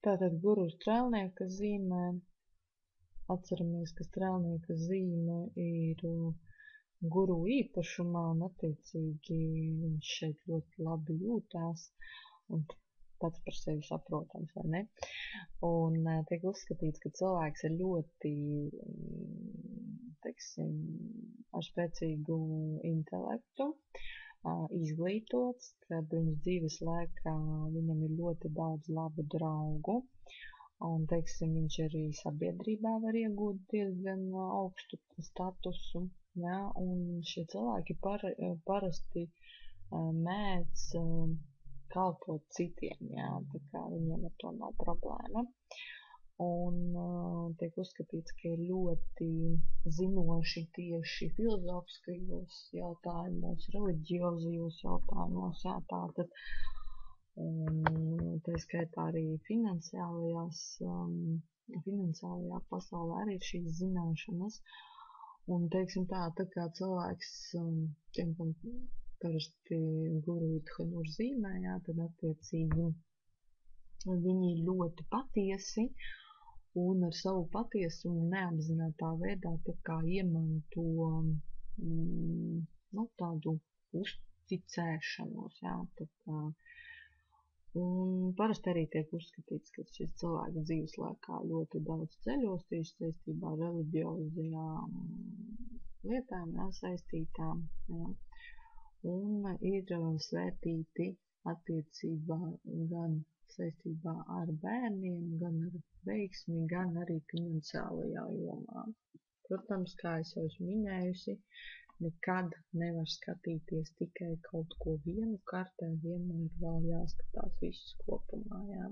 Tātad guru strēlnieka zīmē. Atceramies, ka strēlnieka zīme ir guru īpašumā, un attiecīgi viņš šeit ļoti labi jūtās, un pats par sevi saprotams, vai ne? Un tiek uzskatīts, ka cilvēks ir ļoti, teiksim, ar spēcīgu intelektu, izglītots, kad viņas dzīves laikā viņam ir ļoti daudz labu draugu, un, teiksim, viņš arī sabiedrībā var iegūt diezgan augstu statusu, ja, un šie cilvēki parasti mēdz kalpot citiem, jā, tā kā viņiem ar to nav problēma. Un tiek uzskatīts, ka ir ļoti zinoši tieši filozofiskajos jautājumos, reliģiozajos jautājumos, jā, tātad, tā skaitā arī finansiālajā pasaulē arī ir šīs zināšanas, un, teiksim tā kā cilvēks, tiem, kam parasti guru ithanur zīmē, jā, tad attiecīgi viņi ir ļoti patiesi un ar savu patiesumu neapzinātā veidā tā kā iemanto tādu uzticēšanos, jā, tā kā. Un parasti arī tiek uzskatīts, ka šis cilvēks dzīves laikā ļoti daudz ceļos tieši saistībā ar reliģiozajām lietām, jā, saistītām, jā. Un ir svētīti attiecībā gan saistībā ar bērniem, gan ar veiksmi, gan arī finansiālajā jomā. Protams, kā es jau esmu minējusi, nekad nevar skatīties tikai kaut ko vienu kartē, vienmēr vēl jāskatās viss kopumā, jā.